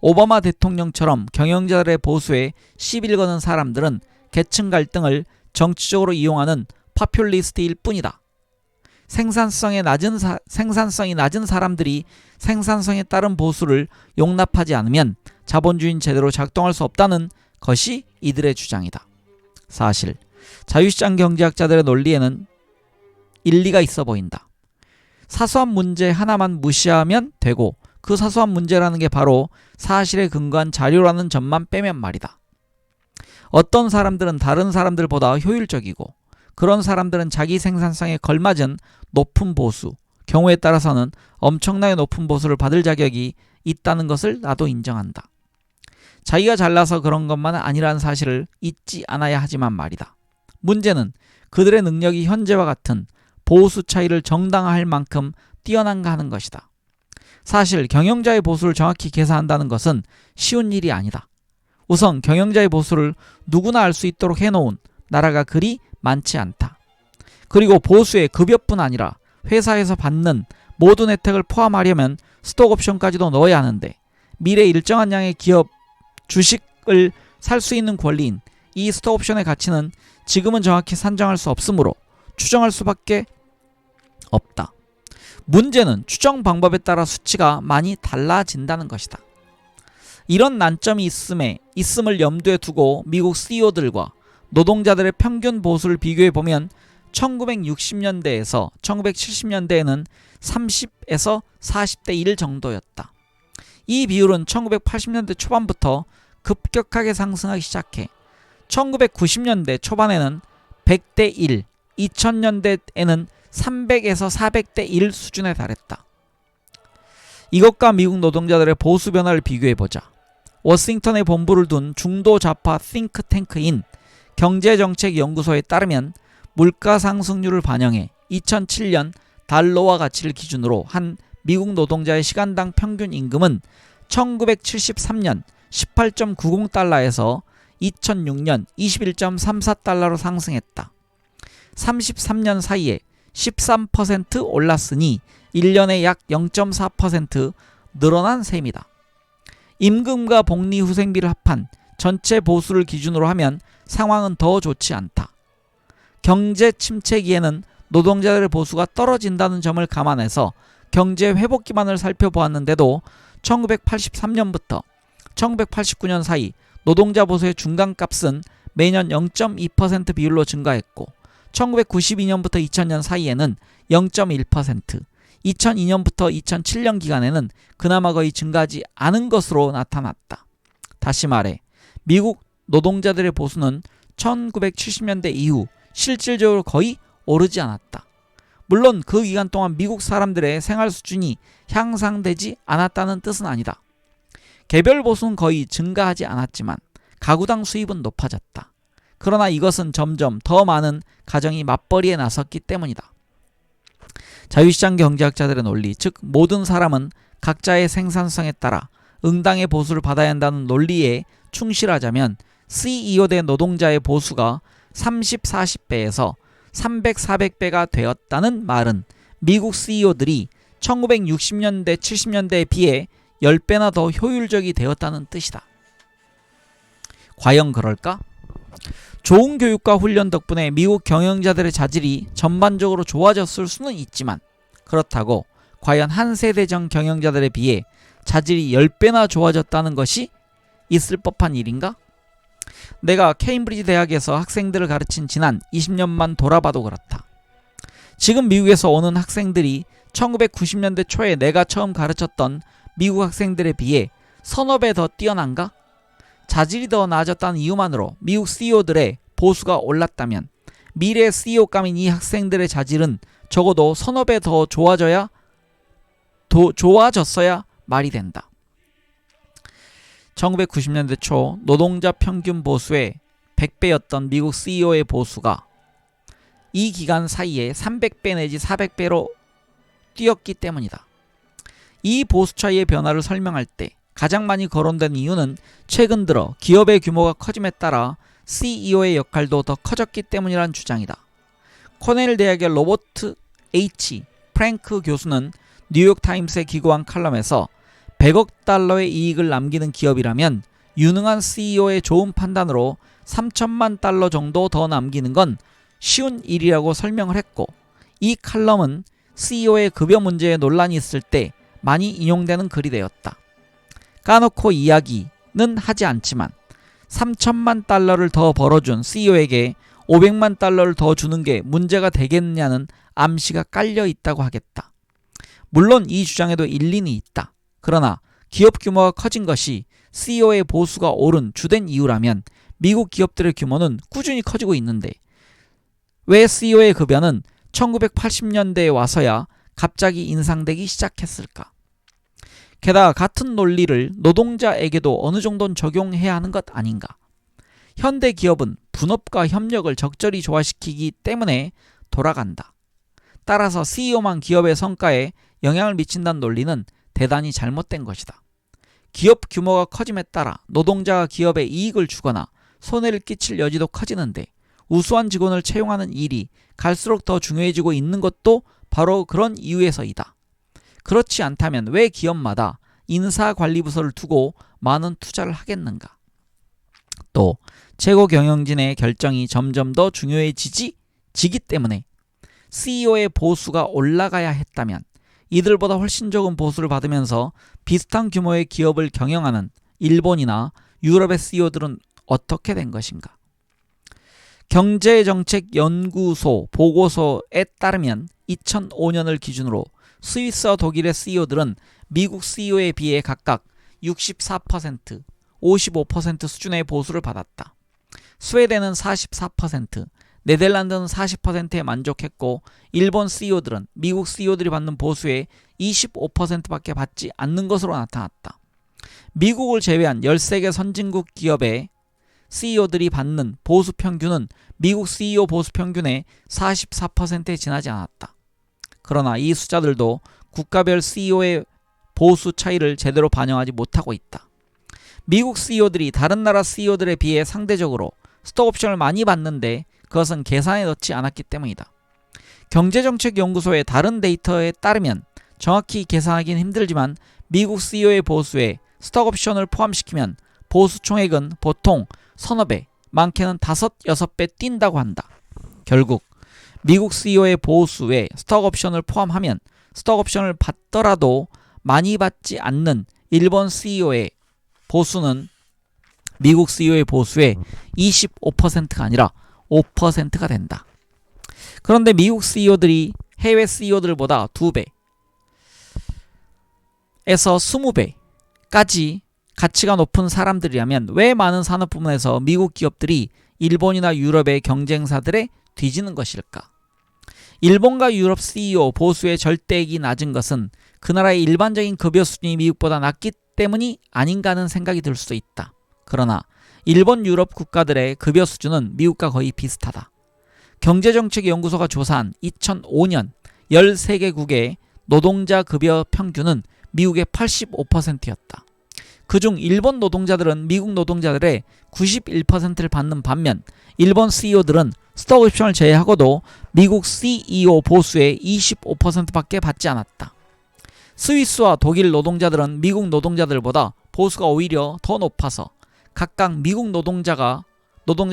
오바마 대통령처럼 경영자들의 보수에 시비를 거는 사람들은 계층 갈등을 정치적으로 이용하는 파퓰리스트일 뿐이다. 생산성이 낮은 사람들이 생산성에 따른 보수를 용납하지 않으면 자본주의는 제대로 작동할 수 없다는 것이 이들의 주장이다. 사실 자유시장 경제학자들의 논리에는 일리가 있어 보인다. 사소한 문제 하나만 무시하면 되고 그 사소한 문제라는 게 바로 사실에 근거한 자료라는 점만 빼면 말이다. 어떤 사람들은 다른 사람들보다 효율적이고 그런 사람들은 자기 생산성에 걸맞은 높은 보수, 경우에 따라서는 엄청나게 높은 보수를 받을 자격이 있다는 것을 나도 인정한다. 자기가 잘나서 그런 것만은 아니라는 사실을 잊지 않아야 하지만 말이다. 문제는 그들의 능력이 현재와 같은 보수 차이를 정당화할 만큼 뛰어난가 하는 것이다. 사실 경영자의 보수를 정확히 계산한다는 것은 쉬운 일이 아니다. 우선 경영자의 보수를 누구나 알 수 있도록 해놓은 나라가 그리 많지 않다. 그리고 보수의 급여뿐 아니라 회사에서 받는 모든 혜택을 포함하려면 스톡옵션까지도 넣어야 하는데 미래 일정한 양의 기업 주식을 살 수 있는 권리인 이 스톡옵션의 가치는 지금은 정확히 산정할 수 없으므로 추정할 수밖에 없다. 문제는 추정 방법에 따라 수치가 많이 달라진다는 것이다. 이런 난점이 있음을 염두에 두고 미국 CEO들과 노동자들의 평균 보수를 비교해보면 1960년대에서 1970년대에는 30에서 40대 1 정도였다. 이 비율은 1980년대 초반부터 급격하게 상승하기 시작해 1990년대 초반에는 100대 1, 2000년대에는 300에서 400대 1 수준에 달했다. 이것과 미국 노동자들의 보수 변화를 비교해보자. 워싱턴에 본부를 둔 중도 좌파 싱크탱크인 경제정책연구소에 따르면 물가 상승률을 반영해 2007년 달러화 가치를 기준으로 한 미국 노동자의 시간당 평균 임금은 1973년 18.90달러에서 2006년 21.34달러로 상승했다. 33년 사이에 13% 올랐으니 1년에 약 0.4% 늘어난 셈이다. 임금과 복리후생비를 합한 전체 보수를 기준으로 하면 상황은 더 좋지 않다. 경제 침체기에는 노동자들의 보수가 떨어진다는 점을 감안해서 경제 회복 기반을 살펴보았는데도 1983년부터 1989년 사이 노동자 보수의 중간값은 매년 0.2% 비율로 증가했고 1992년부터 2000년 사이에는 0.1%, 2002년부터 2007년 기간에는 그나마 거의 증가하지 않은 것으로 나타났다. 다시 말해 미국 노동자들의 보수는 1970년대 이후 실질적으로 거의 오르지 않았다. 물론 그 기간 동안 미국 사람들의 생활 수준이 향상되지 않았다는 뜻은 아니다. 개별 보수는 거의 증가하지 않았지만 가구당 수입은 높아졌다. 그러나 이것은 점점 더 많은 가정이 맞벌이에 나섰기 때문이다. 자유시장 경제학자들의 논리, 즉 모든 사람은 각자의 생산성에 따라 응당의 보수를 받아야 한다는 논리에 충실하자면 CEO 대 노동자의 보수가 30, 40배에서 300, 400배가 되었다는 말은 미국 CEO들이 1960년대, 70년대에 비해 10배나 더 효율적이 되었다는 뜻이다. 과연 그럴까? 좋은 교육과 훈련 덕분에 미국 경영자들의 자질이 전반적으로 좋아졌을 수는 있지만 그렇다고 과연 한 세대 전 경영자들에 비해 자질이 10배나 좋아졌다는 것이 있을 법한 일인가? 내가 케임브리지 대학에서 학생들을 가르친 지난 20년만 돌아봐도 그렇다. 지금 미국에서 오는 학생들이 1990년대 초에 내가 처음 가르쳤던 미국 학생들에 비해 서너 배 더 뛰어난가? 자질이 더 나아졌다는 이유만으로 미국 CEO들의 보수가 올랐다면 미래 CEO감인 이 학생들의 자질은 적어도 서너 배 더 좋아졌어야 말이 된다. 1990년대 초 노동자 평균 보수의 100배였던 미국 CEO의 보수가 이 기간 사이에 300배 내지 400배로 뛰었기 때문이다. 이 보수 차이의 변화를 설명할 때 가장 많이 거론된 이유는 최근 들어 기업의 규모가 커짐에 따라 CEO의 역할도 더 커졌기 때문이라는 주장이다. 코넬 대학의 로버트 H. 프랭크 교수는 뉴욕타임스에 기고한 칼럼에서 100억 달러의 이익을 남기는 기업이라면 유능한 CEO의 좋은 판단으로 3천만 달러 정도 더 남기는 건 쉬운 일이라고 설명을 했고, 이 칼럼은 CEO의 급여 문제에 논란이 있을 때 많이 인용되는 글이 되었다. 까놓고 이야기는 하지 않지만 3천만 달러를 더 벌어준 CEO에게 500만 달러를 더 주는 게 문제가 되겠느냐는 암시가 깔려 있다고 하겠다. 물론 이 주장에도 일리는 있다. 그러나 기업 규모가 커진 것이 CEO의 보수가 오른 주된 이유라면 미국 기업들의 규모는 꾸준히 커지고 있는데 왜 CEO의 급여는 1980년대에 와서야 갑자기 인상되기 시작했을까? 게다가 같은 논리를 노동자에게도 어느 정도는 적용해야 하는 것 아닌가? 현대 기업은 분업과 협력을 적절히 조화시키기 때문에 돌아간다. 따라서 CEO만 기업의 성과에 영향을 미친다는 논리는 대단히 잘못된 것이다. 기업 규모가 커짐에 따라 노동자가 기업에 이익을 주거나 손해를 끼칠 여지도 커지는데 우수한 직원을 채용하는 일이 갈수록 더 중요해지고 있는 것도 바로 그런 이유에서이다. 그렇지 않다면 왜 기업마다 인사관리부서를 두고 많은 투자를 하겠는가? 또 최고 경영진의 결정이 점점 더 중요해지기 때문에 CEO의 보수가 올라가야 했다면 이들보다 훨씬 적은 보수를 받으면서 비슷한 규모의 기업을 경영하는 일본이나 유럽의 CEO들은 어떻게 된 것인가? 경제정책연구소 보고서에 따르면 2005년을 기준으로 스위스와 독일의 CEO들은 미국 CEO에 비해 각각 64%, 55% 수준의 보수를 받았다. 스웨덴은 44%, 네덜란드는 40%에 만족했고 일본 CEO들은 미국 CEO들이 받는 보수의 25%밖에 받지 않는 것으로 나타났다. 미국을 제외한 13개 선진국 기업의 CEO들이 받는 보수 평균은 미국 CEO 보수 평균의 44%에 지나지 않았다. 그러나 이 숫자들도 국가별 CEO의 보수 차이를 제대로 반영하지 못하고 있다. 미국 CEO들이 다른 나라 CEO들에 비해 상대적으로 스톡옵션을 많이 받는데 그것은 계산에 넣지 않았기 때문이다. 경제정책연구소의 다른 데이터에 따르면 정확히 계산하기는 힘들지만 미국 CEO의 보수에 스톡옵션을 포함시키면 보수 총액은 보통 서너 배, 많게는 5, 6배 뛴다고 한다. 결국 미국 CEO의 보수에 스톡옵션을 포함하면 스톡옵션을 받더라도 많이 받지 않는 일본 CEO의 보수는 미국 CEO의 보수의 25%가 아니라 5%가 된다. 그런데 미국 CEO들이 해외 CEO들보다 2배에서 20배까지 가치가 높은 사람들이라면 왜 많은 산업 부문에서 미국 기업들이 일본이나 유럽의 경쟁사들에 뒤지는 것일까? 일본과 유럽 CEO 보수의 절대액이 낮은 것은 그 나라의 일반적인 급여 수준이 미국보다 낮기 때문이 아닌가 하는 생각이 들 수도 있다. 그러나 일본, 유럽 국가들의 급여 수준은 미국과 거의 비슷하다. 경제정책연구소가 조사한 2005년 13개국의 노동자 급여 평균은 미국의 85%였다. 그중 일본 노동자들은 미국 노동자들의 91%를 받는 반면 일본 CEO들은 스톡 옵션을 제외하고도 미국 CEO 보수의 25%밖에 받지 않았다. 스위스와 독일 노동자들은 미국 노동자들보다 보수가 오히려 더 높아서 각각 미국 노동자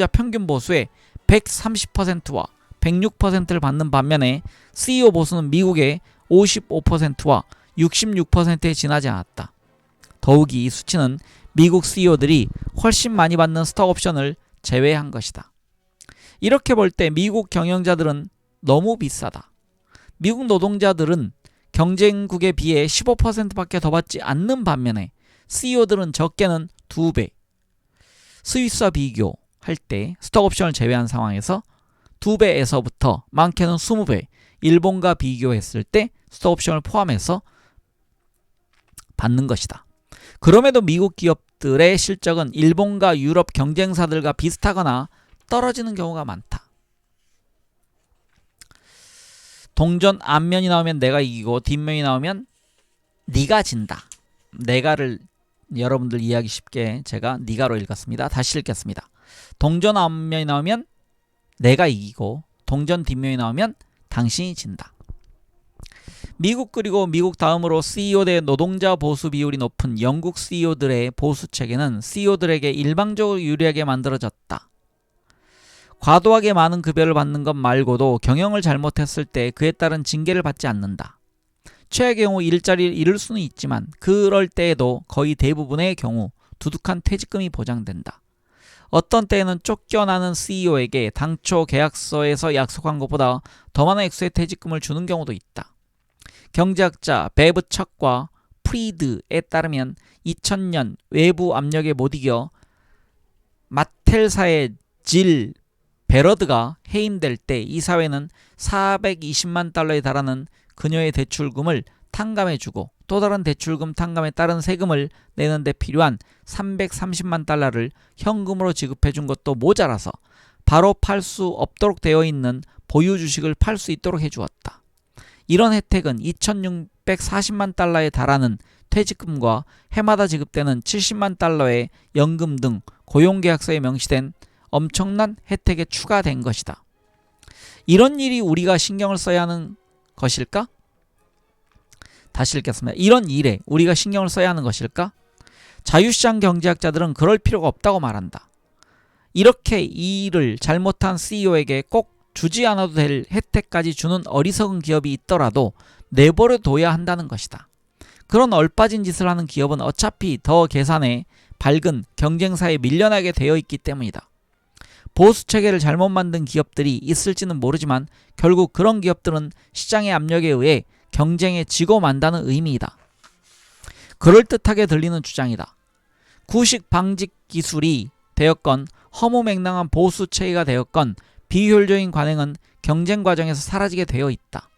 평균 보수의 130%와 106%를 받는 반면에 CEO 보수는 미국의 55%와 66%에 지나지 않았다. 더욱이 이 수치는 미국 CEO들이 훨씬 많이 받는 스톡 옵션을 제외한 것이다. 이렇게 볼 때 미국 경영자들은 너무 비싸다. 미국 노동자들은 경쟁국에 비해 15%밖에 더 받지 않는 반면에 CEO들은 적게는 2배. 스위스와 비교할 때 스톡 옵션을 제외한 상황에서 2배에서부터 많게는 20배, 일본과 비교했을 때 스톡 옵션을 포함해서 받는 것이다. 그럼에도 미국 기업들의 실적은 일본과 유럽 경쟁사들과 비슷하거나 떨어지는 경우가 많다. 동전 앞면이 나오면 내가 이기고 뒷면이 나오면 네가 진다. 네가를 여러분들 이해하기 쉽게 제가 네가로 읽었습니다. 다시 읽겠습니다. 동전 앞면이 나오면 내가 이기고 동전 뒷면이 나오면 당신이 진다. 미국 그리고 미국 다음으로 CEO 대 노동자 보수 비율이 높은 영국 CEO들의 보수 체계는 CEO들에게 일방적으로 유리하게 만들어졌다. 과도하게 많은 급여를 받는 것 말고도 경영을 잘못했을 때 그에 따른 징계를 받지 않는다. 최악의 경우 일자리를 잃을 수는 있지만 그럴 때에도 거의 대부분의 경우 두둑한 퇴직금이 보장된다. 어떤 때에는 쫓겨나는 CEO에게 당초 계약서에서 약속한 것보다 더 많은 액수의 퇴직금을 주는 경우도 있다. 경제학자 베브 척과 프리드에 따르면 2000년 외부 압력에 못 이겨 마텔사의 질 베러드가 해임될 때 이 사회는 420만 달러에 달하는 그녀의 대출금을 탕감해주고 또 다른 대출금 탕감에 따른 세금을 내는 데 필요한 330만 달러를 현금으로 지급해준 것도 모자라서 바로 팔 수 없도록 되어 있는 보유 주식을 팔 수 있도록 해주었다. 이런 혜택은 2640만 달러에 달하는 퇴직금과 해마다 지급되는 70만 달러의 연금 등 고용계약서에 명시된 엄청난 혜택에 추가된 것이다. 이런 일이 우리가 신경을 써야 하는 것일까? 다시 읽겠습니다. 이런 일에 우리가 신경을 써야 하는 것일까? 자유시장 경제학자들은 그럴 필요가 없다고 말한다. 이렇게 이 일을 잘못한 CEO에게 꼭 주지 않아도 될 혜택까지 주는 어리석은 기업이 있더라도 내버려 둬야 한다는 것이다. 그런 얼빠진 짓을 하는 기업은 어차피 더 계산에 밝은 경쟁사에 밀려나게 되어 있기 때문이다. 보수 체계를 잘못 만든 기업들이 있을지는 모르지만 결국 그런 기업들은 시장의 압력에 의해 경쟁에 지고 만다는 의미이다. 그럴듯하게 들리는 주장이다. 구식 방직 기술이 되었건 허무맹랑한 보수 체계가 되었건 비효율적인 관행은 경쟁 과정에서 사라지게 되어 있다.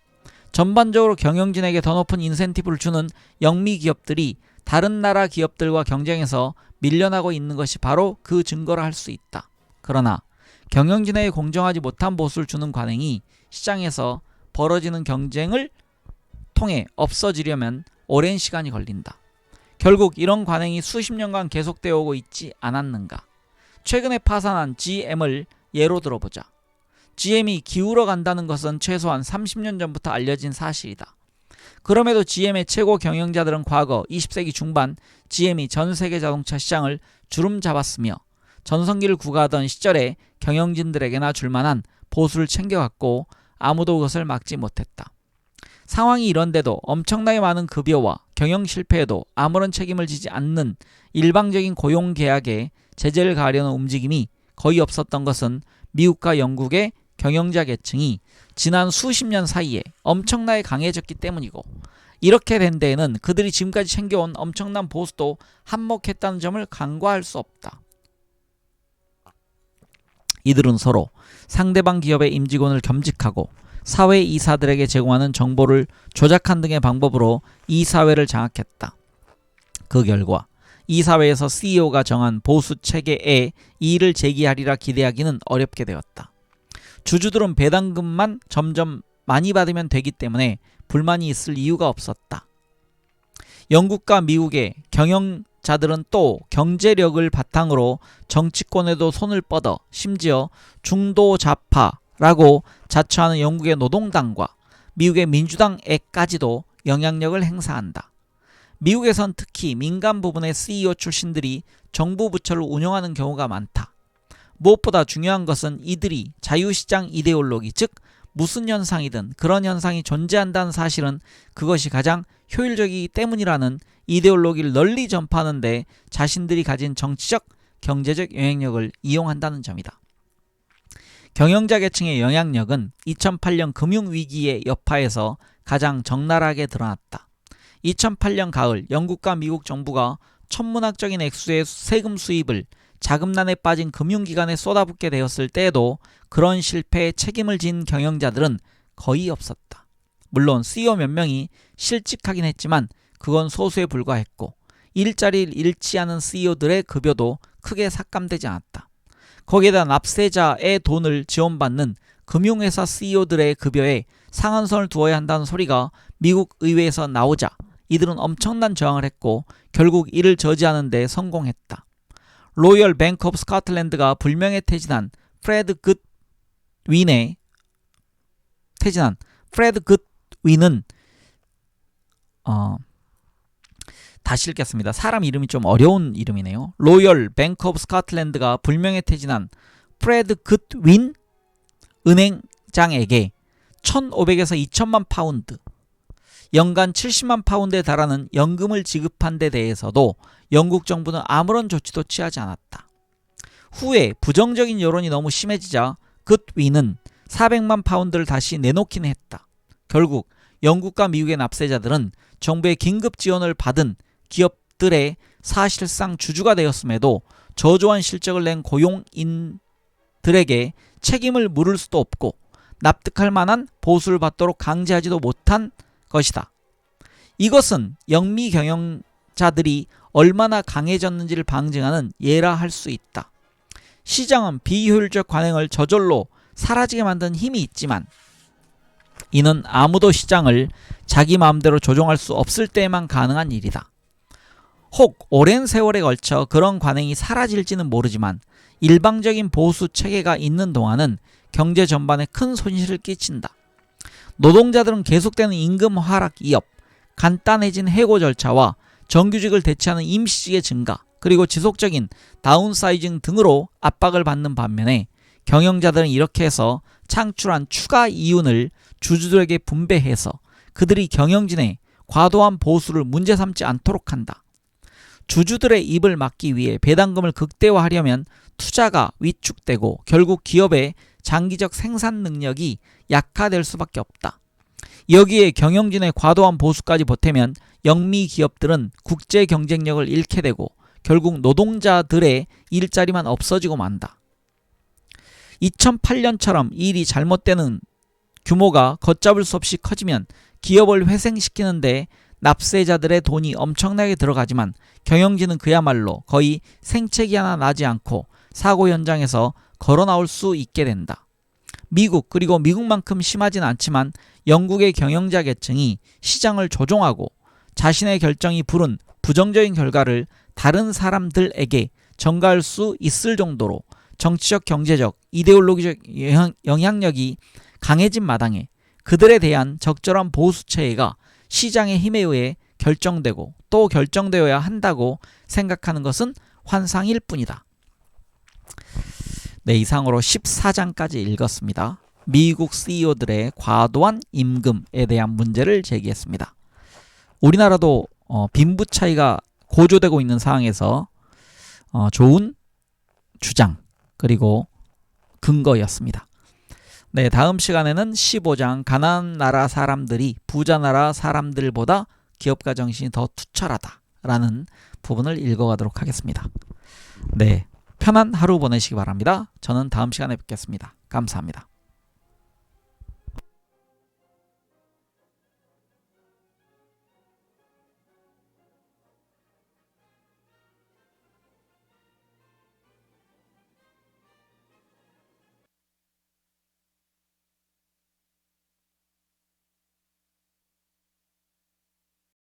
전반적으로 경영진에게 더 높은 인센티브를 주는 영미 기업들이 다른 나라 기업들과 경쟁해서 밀려나고 있는 것이 바로 그 증거라 할 수 있다. 그러나 경영진에게 공정하지 못한 보수를 주는 관행이 시장에서 벌어지는 경쟁을 통해 없어지려면 오랜 시간이 걸린다. 결국 이런 관행이 수십 년간 계속되어 오고 있지 않았는가? 최근에 파산한 GM을 예로 들어보자. GM이 기울어 간다는 것은 최소한 30년 전부터 알려진 사실이다. 그럼에도 GM의 최고 경영자들은 과거 20세기 중반 GM이 전 세계 자동차 시장을 주름 잡았으며 전성기를 구가하던 시절에 경영진들에게나 줄만한 보수를 챙겨갔고 아무도 그것을 막지 못했다. 상황이 이런데도 엄청나게 많은 급여와 경영 실패에도 아무런 책임을 지지 않는 일방적인 고용계약에 제재를 가하려는 움직임이 거의 없었던 것은 미국과 영국의 경영자 계층이 지난 수십 년 사이에 엄청나게 강해졌기 때문이고, 이렇게 된 데에는 그들이 지금까지 챙겨온 엄청난 보수도 한몫했다는 점을 간과할 수 없다. 이들은 서로 상대방 기업의 임직원을 겸직하고 사회 이사들에게 제공하는 정보를 조작한 등의 방법으로 이 사회를 장악했다. 그 결과 이 사회에서 CEO가 정한 보수 체계에 이의를 제기하리라 기대하기는 어렵게 되었다. 주주들은 배당금만 점점 많이 받으면 되기 때문에 불만이 있을 이유가 없었다. 영국과 미국의 경영자들은 또 경제력을 바탕으로 정치권에도 손을 뻗어 심지어 중도좌파라고 자처하는 영국의 노동당과 미국의 민주당에까지도 영향력을 행사한다. 미국에선 특히 민간 부분의 CEO 출신들이 정부 부처를 운영하는 경우가 많다. 무엇보다 중요한 것은 이들이 자유시장 이데올로기, 즉 무슨 현상이든 그런 현상이 존재한다는 사실은 그것이 가장 효율적이기 때문이라는 이데올로기를 널리 전파하는 데 자신들이 가진 정치적, 경제적 영향력을 이용한다는 점이다. 경영자 계층의 영향력은 2008년 금융위기의 여파에서 가장 적나라하게 드러났다. 2008년 가을 영국과 미국 정부가 천문학적인 액수의 세금 수입을 자금난에 빠진 금융기관에 쏟아붓게 되었을 때에도 그런 실패에 책임을 진 경영자들은 거의 없었다. 물론 CEO 몇 명이 실직하긴 했지만 그건 소수에 불과했고 일자리를 잃지 않은 CEO들의 급여도 크게 삭감되지 않았다. 거기에다 납세자의 돈을 지원받는 금융회사 CEO들의 급여에 상한선을 두어야 한다는 소리가 미국 의회에서 나오자 이들은 엄청난 저항을 했고 결국 이를 저지하는 데 성공했다. 로열 뱅크 오브 스코틀랜드가 불명예 퇴진한 프레드 굿윈은 다시 읽겠습니다. 사람 이름이 좀 어려운 이름이네요. 로열 뱅크 오브 스코틀랜드가 불명예 퇴진한 프레드 굿윈 은행장에게 1,500에서 2천만 파운드, 연간 70만 파운드에 달하는 연금을 지급한 데 대해서도 영국 정부는 아무런 조치도 취하지 않았다. 후에 부정적인 여론이 너무 심해지자 굿윈은 400만 파운드를 다시 내놓긴 했다. 결국 영국과 미국의 납세자들은 정부의 긴급 지원을 받은 기업들의 사실상 주주가 되었음에도 저조한 실적을 낸 고용인들에게 책임을 물을 수도 없고 납득할 만한 보수를 받도록 강제하지도 못한 것이다. 이것은 영미 경영자들이 얼마나 강해졌는지를 방증하는 예라 할 수 있다. 시장은 비효율적 관행을 저절로 사라지게 만든 힘이 있지만 이는 아무도 시장을 자기 마음대로 조종할 수 없을 때에만 가능한 일이다. 혹 오랜 세월에 걸쳐 그런 관행이 사라질지는 모르지만 일방적인 보수 체계가 있는 동안은 경제 전반에 큰 손실을 끼친다. 노동자들은 계속되는 임금 하락 이업, 간단해진 해고 절차와 정규직을 대체하는 임시직의 증가, 그리고 지속적인 다운사이징 등으로 압박을 받는 반면에 경영자들은 이렇게 해서 창출한 추가 이윤을 주주들에게 분배해서 그들이 경영진의 과도한 보수를 문제 삼지 않도록 한다. 주주들의 입을 막기 위해 배당금을 극대화하려면 투자가 위축되고 결국 기업의 장기적 생산 능력이 약화될 수밖에 없다. 여기에 경영진의 과도한 보수까지 보태면 영미 기업들은 국제 경쟁력을 잃게 되고 결국 노동자들의 일자리만 없어지고 만다. 2008년처럼 일이 잘못되는 규모가 걷잡을 수 없이 커지면 기업을 회생시키는데 납세자들의 돈이 엄청나게 들어가지만 경영진은 그야말로 거의 생채기 하나 나지 않고 사고 현장에서 걸어 나올 수 있게 된다. 미국, 그리고 미국만큼 심하진 않지만 영국의 경영자 계층이 시장을 조종하고 자신의 결정이 부른 부정적인 결과를 다른 사람들에게 전가할 수 있을 정도로 정치적, 경제적, 이데올로기적 영향력이 강해진 마당에 그들에 대한 적절한 보수 체계가 시장의 힘에 의해 결정되고 또 결정되어야 한다고 생각하는 것은 환상일 뿐이다. 네, 이상으로 14장까지 읽었습니다. 미국 CEO들의 과도한 임금에 대한 문제를 제기했습니다. 우리나라도 빈부 차이가 고조되고 있는 상황에서 좋은 주장 그리고 근거였습니다. 네, 다음 시간에는 15장 가난한 나라 사람들이 부자 나라 사람들보다 기업가 정신이 더 투철하다 라는 부분을 읽어가도록 하겠습니다. 네, 편한 하루 보내시기 바랍니다. 저는 다음 시간에 뵙겠습니다. 감사합니다.